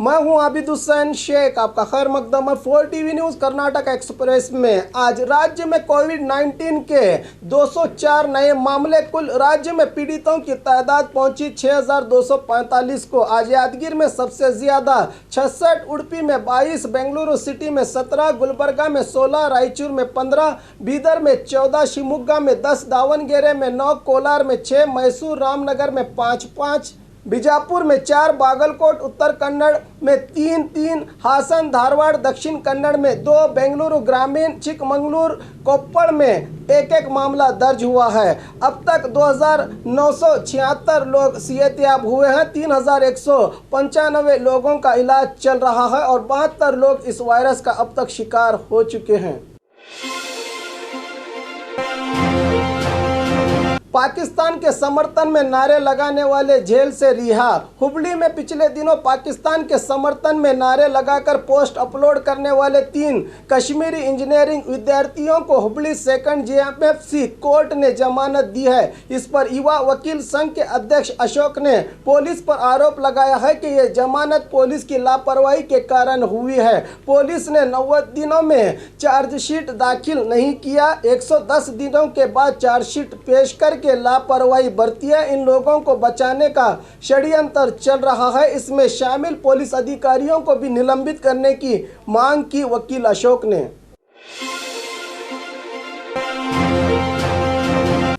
मैं हूं आबिद हुसैन शेख, आपका खैर मकदम है 4 टीवी न्यूज़ कर्नाटक एक्सप्रेस में। आज राज्य में कोविड-19 के 204 नए मामले, कुल राज्य में पीड़ितों की तादाद पहुंची 6245 को। आज यादगीर में सबसे ज़्यादा 66, उडुपी में 22, बेंगलुरु सिटी में 17, गुलबर्गा में 16, रायचूर में 15, बीदर में 14, शिवमोगा में 10, दावणगेरे में 9, कोलार में 6, मैसूर रामनगर में 5, बीजापुर में 4, बागलकोट उत्तर कन्नड़ में 3, हासन धारवाड़ दक्षिण कन्नड़ में 2, बेंगलुरु ग्रामीण चिकमंगलुरु कोप्पड़ में 1 मामला दर्ज हुआ है। अब तक 2976 लोग सेहतयाब हुए हैं। 3195 लोगों का इलाज चल रहा है और 72 लोग इस वायरस का अब तक शिकार हो चुके हैं। पाकिस्तान के समर्थन में नारे लगाने वाले जेल से रिहा। हुबली में पिछले दिनों पाकिस्तान के समर्थन में नारे लगाकर पोस्ट अपलोड करने वाले 3 कश्मीरी इंजीनियरिंग विद्यार्थियों को हुबली सेकंड जेएमएफसी कोर्ट ने जमानत दी है। इस पर युवा वकील संघ के अध्यक्ष अशोक ने पुलिस पर आरोप लगाया है कि ये जमानत पुलिस की लापरवाही के कारण हुई है। पुलिस ने 90 दिनों में चार्जशीट दाखिल नहीं किया। 110 दिनों के बाद चार्जशीट पेश कर के लापरवाही बरती है। इन लोगों को बचाने का षड्यंत्र चल रहा है। इसमें शामिल पुलिस अधिकारियों को भी निलंबित करने की मांग की वकील अशोक ने।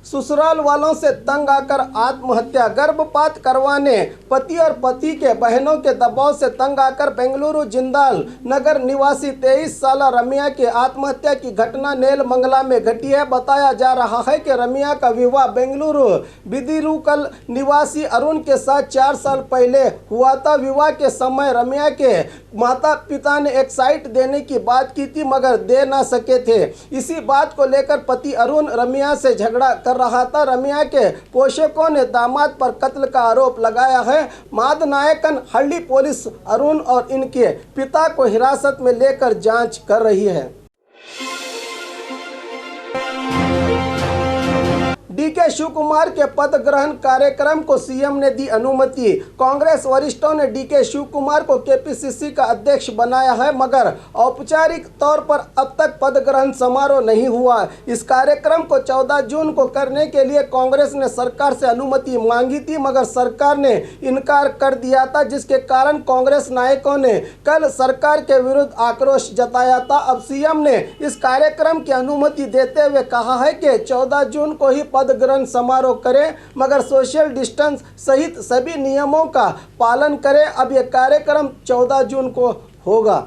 ससुराल वालों से तंग आकर आत्महत्या। गर्भपात करवाने पति और पति के बहनों के दबाव से तंग आकर बेंगलुरु जिंदाल नगर निवासी 23 साल रमिया की आत्महत्या की घटना नेलमंगला में घटी है। बताया जा रहा है कि रमिया का विवाह बेंगलुरु बिदिरुकल निवासी अरुण के साथ 4 साल पहले हुआ था। विवाह के समय रमिया के माता पिता ने एक साइट देने की बात की थी मगर दे ना सके थे। इसी बात को लेकर पति अरुण रमिया से झगड़ा कर रहा था। रमिया के पोषकों ने दामाद पर कत्ल का आरोप लगाया है। मादनायकन हल्ली पुलिस अरुण और इनके पिता को हिरासत में लेकर जांच कर रही है। डीके शिव कुमार के पद ग्रहण कार्यक्रम को सीएम ने दी अनुमति। कांग्रेस वरिष्ठों ने डीके शिव कुमार को केपीसीसी का अध्यक्ष बनाया है मगर औपचारिक तौर पर अब तक पद ग्रहण समारोह नहीं हुआ। इस कार्यक्रम को 14 जून को करने के लिए कांग्रेस ने सरकार से अनुमति मांगी थी मगर सरकार ने इनकार कर दिया था, जिसके कारण कांग्रेस नायकों ने कल सरकार के विरुद्ध आक्रोश जताया था। अब सीएम ने इस कार्यक्रम की अनुमति देते हुए कहा है कि 14 जून को ही पद ग्रहण समारोह करें मगर सोशल डिस्टेंस सहित सभी नियमों का पालन करें। अब यह कार्यक्रम 14 जून को होगा।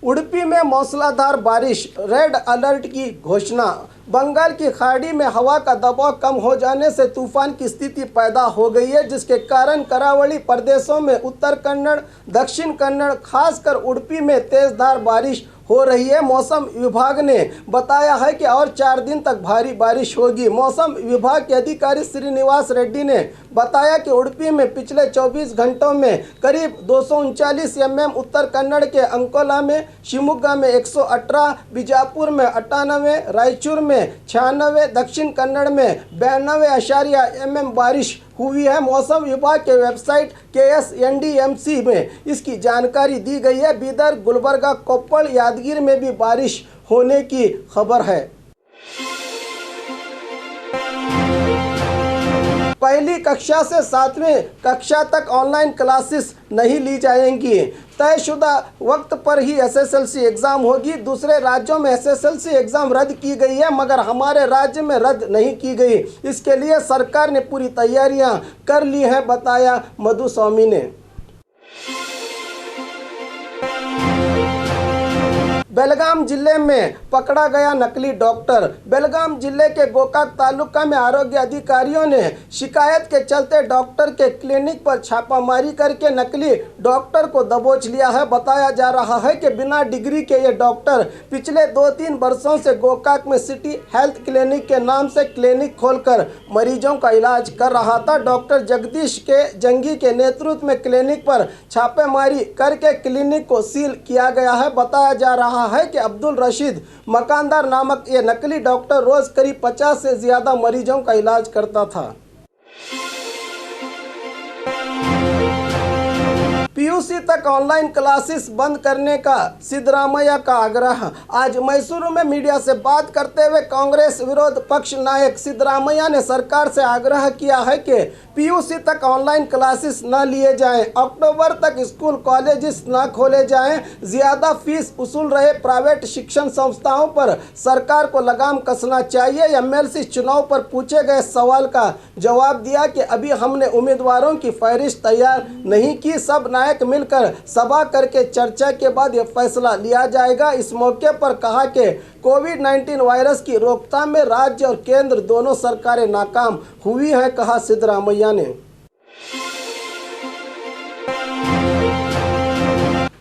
उडुपी में मूसलाधार बारिश, रेड अलर्ट की घोषणा। बंगाल की खाड़ी में हवा का दबाव कम हो जाने से तूफान की स्थिति पैदा हो गई है, जिसके कारण करावली प्रदेशों में उत्तर कन्नड़ दक्षिण कन्नड़ खासकर उडुपी में तेजधार बारिश हो रही है। मौसम विभाग ने बताया है कि और 4 दिन तक भारी बारिश होगी। मौसम विभाग के अधिकारी श्रीनिवास रेड्डी ने बताया कि उडुपी में पिछले 24 घंटों में करीब 239 mm, उत्तर कन्नड़ के अंकोला में, शिवमोगा में 118, बीजापुर में 98, रायचूर में 96, दक्षिण कन्नड़ में 92.0 mm बारिश हुई है। मौसम विभाग के वेबसाइट KSNDMC में इसकी जानकारी दी गई है। बीदर, गुलबर्गा, कोप्पड़, यादगीर में भी बारिश होने की खबर है। पहली कक्षा से 7वीं कक्षा तक ऑनलाइन क्लासेस नहीं ली जाएंगी। तयशुदा वक्त पर ही SSLC एग्ज़ाम होगी। दूसरे राज्यों में SSLC एग्ज़ाम रद्द की गई है मगर हमारे राज्य में रद्द नहीं की गई। इसके लिए सरकार ने पूरी तैयारियां कर ली हैं, बताया मधुस्वामी ने। बेलगाम जिले में पकड़ा गया नकली डॉक्टर। बेलगाम जिले के गोकाक तालुका में आरोग्य अधिकारियों ने शिकायत के चलते डॉक्टर के क्लिनिक पर छापामारी करके नकली डॉक्टर को दबोच लिया है। बताया जा रहा है कि बिना डिग्री के ये डॉक्टर पिछले 2-3 वर्षों से गोकाक में सिटी हेल्थ क्लिनिक के नाम से क्लिनिक खोलकर मरीजों का इलाज कर रहा था। डॉक्टर जगदीश के जंगी के नेतृत्व में क्लिनिक पर छापेमारी करके क्लिनिक को सील किया गया है। बताया जा रहा है कि अब्दुल रशीद मकानदार नामक ये नकली डॉक्टर रोज करीब 50 से ज्यादा मरीजों का इलाज करता था। पीयूसी तक ऑनलाइन क्लासेस बंद करने का सिद्धरामैया का आग्रह। आज मैसूर में मीडिया से बात करते हुए कांग्रेस विरोध पक्ष नायक सिद्धरामैया ने सरकार से आग्रह किया है कि पीयूसी तक ऑनलाइन क्लासेस न लिए जाएं, अक्टूबर तक स्कूल कॉलेजेस न खोले जाएं, ज्यादा फीस वसूल रहे प्राइवेट शिक्षण संस्थाओं पर सरकार को लगाम कसना चाहिए। एमएलसी चुनाव पर पूछे गए सवाल का जवाब दिया कि अभी हमने उम्मीदवारों की फहरिस्त तैयार नहीं की, सब नायक मिलकर सभा करके चर्चा के बाद यह फैसला लिया जाएगा। इस मौके पर कहा कि कोविड-19 वायरस की रोकथाम में राज्य और केंद्र दोनों सरकारें नाकाम हुई हैं, कहा सिद्धरामैया ने।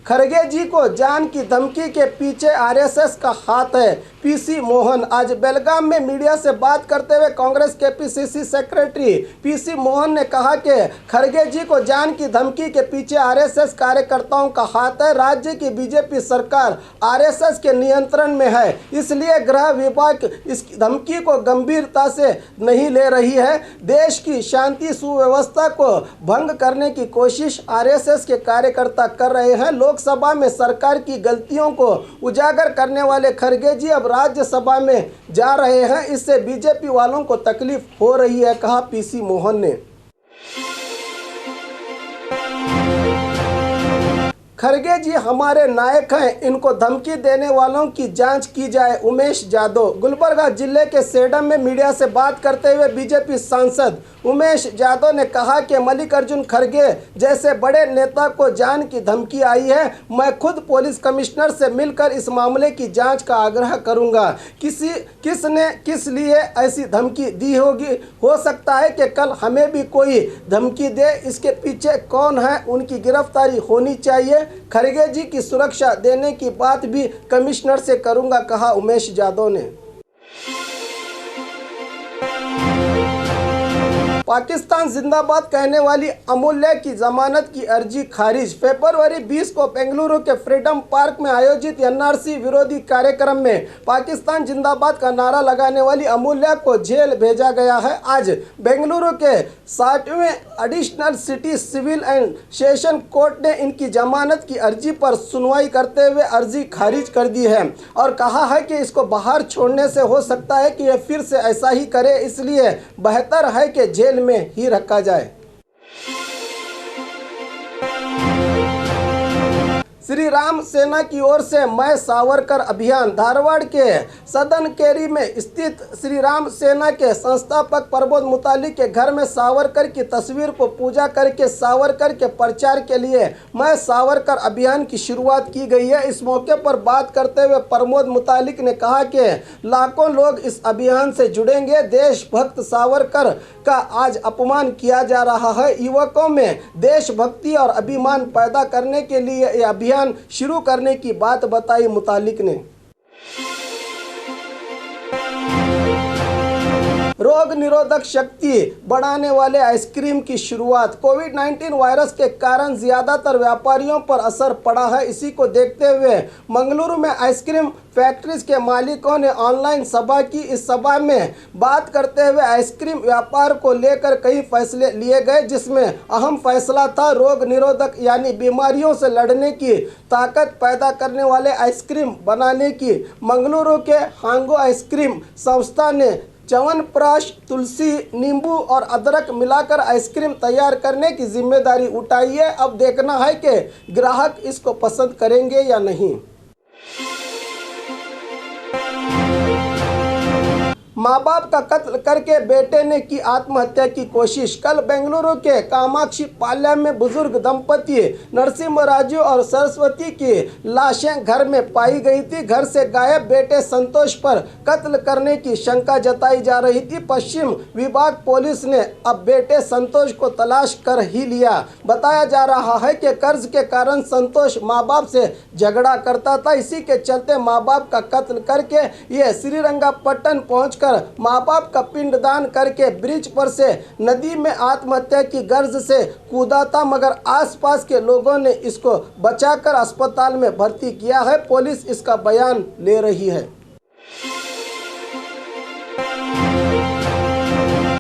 खड़गे जी को जान की धमकी के पीछे आरएसएस का हाथ है, पीसी मोहन। आज बेलगाम में मीडिया से बात करते हुए कांग्रेस के पीसीसी सेक्रेटरी पीसी मोहन ने कहा कि खड़गे जी को जान की धमकी के पीछे आरएसएस कार्यकर्ताओं का हाथ है। राज्य की बीजेपी सरकार आरएसएस के नियंत्रण में है, इसलिए गृह विभाग इस धमकी को गंभीरता से नहीं ले रही है। देश की शांति सुव्यवस्था को भंग करने की कोशिश आरएसएस के कार्यकर्ता कर रहे हैं। लोकसभा में सरकार की गलतियों को उजागर करने वाले खड़गे जी अब राज्यसभा में जा रहे हैं, इससे बीजेपी वालों को तकलीफ हो रही है, कहा पीसी मोहन ने। खड़गे जी हमारे नायक हैं, इनको धमकी देने वालों की जांच की जाए, उमेश जादव। गुलबर्गा जिले के सेडम में मीडिया से बात करते हुए बीजेपी सांसद उमेश जादव ने कहा कि मल्लिकार्जुन खड़गे जैसे बड़े नेता को जान की धमकी आई है। मैं खुद पुलिस कमिश्नर से मिलकर इस मामले की जांच का आग्रह करूंगा। किसने किस लिए ऐसी धमकी दी होगी, हो सकता है कि कल हमें भी कोई धमकी दे, इसके पीछे कौन है उनकी गिरफ्तारी होनी चाहिए। खड़गे जी की सुरक्षा देने की बात भी कमिश्नर से करूंगा, कहा उमेश जादव ने। पाकिस्तान जिंदाबाद कहने वाली अमूल्य की जमानत की अर्जी खारिज। फरवरी 20 को बेंगलुरु के फ्रीडम पार्क में आयोजित एनआरसी विरोधी कार्यक्रम में पाकिस्तान जिंदाबाद का नारा लगाने वाली अमूल्य को जेल भेजा गया है। आज बेंगलुरु के 60वें additional city civil and session court ने इनकी जमानत की अर्जी पर सुनवाई करते हुए अर्जी खारिज कर दी है और कहा है कि इसको बाहर छोड़ने से हो सकता है कि यह फिर से ऐसा ही करे, इसलिए बेहतर है कि जेल में ही रखा जाए। श्री राम सेना की ओर से मैं सावरकर अभियान। धारवाड़ के सदन केरी में स्थित श्री राम सेना के संस्थापक प्रमोद मुतालिक के घर में सावरकर की तस्वीर को पूजा करके सावरकर के प्रचार के लिए मैं सावरकर अभियान की शुरुआत की गई है। इस मौके पर बात करते हुए प्रमोद मुतालिक ने कहा कि लाखों लोग इस अभियान से जुड़ेंगे। देशभक्त सावरकर का आज अपमान किया जा रहा है। युवकों में देशभक्ति और अभिमान पैदा करने के लिए यह अभियान शुरू करने की बात बताई मुतालिक ने। रोग निरोधक शक्ति बढ़ाने वाले आइसक्रीम की शुरुआत। कोविड-19 वायरस के कारण ज्यादातर व्यापारियों पर असर पड़ा है। इसी को देखते हुए मंगलुरु में आइसक्रीम फैक्ट्रीज के मालिकों ने ऑनलाइन सभा की। इस सभा में बात करते हुए आइसक्रीम व्यापार को लेकर कई फैसले लिए गए, जिसमें अहम फैसला था रोग निरोधक यानी बीमारियों से लड़ने की ताकत पैदा करने वाले आइसक्रीम बनाने की। मंगलुरु के हांगो आइसक्रीम संस्था ने च्यवनप्राश, तुलसी, नींबू और अदरक मिलाकर आइसक्रीम तैयार करने की जिम्मेदारी उठाई है। अब देखना है कि ग्राहक इसको पसंद करेंगे या नहीं। माँ बाप का कत्ल करके बेटे ने की आत्महत्या की कोशिश। कल बेंगलुरु के कामाक्षी पालयम में बुजुर्ग दंपति नरसिम्हा और सरस्वती की लाशें घर में पाई गई थी। घर से गायब बेटे संतोष पर कत्ल करने की शंका जताई जा रही थी। पश्चिम विभाग पुलिस ने अब बेटे संतोष को तलाश कर ही लिया। बताया जा रहा है कि कर्ज के कारण संतोष माँ बाप से झगड़ा करता था। इसी के चलते माँ बाप का कत्ल करके ये श्रीरंगपट्टन पहुंचकर माँ बाप का पिंडदान करके ब्रिज पर से नदी में आत्महत्या की गर्ज से कूदा था, मगर आसपास के लोगों ने इसको बचाकर अस्पताल में भर्ती किया है। पुलिस इसका बयान ले रही है।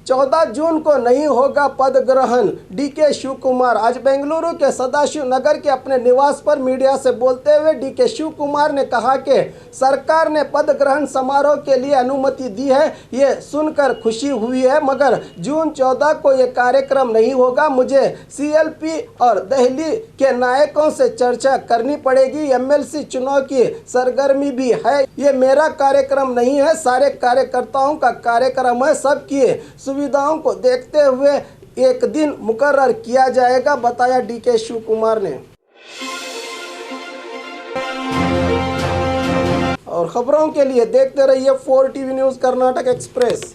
14 जून को नहीं होगा पद ग्रहण, डीके शिव कुमार। आज बेंगलुरु के सदाशिव नगर के अपने निवास पर मीडिया से बोलते हुए डीके शिव कुमार ने कहा कि सरकार ने पद ग्रहण समारोह के लिए अनुमति दी है। ये सुनकर खुशी हुई है, मगर जून 14 को ये कार्यक्रम नहीं होगा। मुझे सीएलपी और दिल्ली के नायकों से चर्चा करनी पड़ेगी। एमएलसी चुनाव की सरगर्मी भी है, ये मेरा कार्यक्रम नहीं है, सारे कार्यकर्ताओं का कार्यक्रम है। सबकी सुविधाओं को देखते हुए एक दिन मुकर्रर किया जाएगा, बताया डीके शिव कुमार ने। और खबरों के लिए देखते रहिए 4 टीवी न्यूज़ कर्नाटक एक्सप्रेस।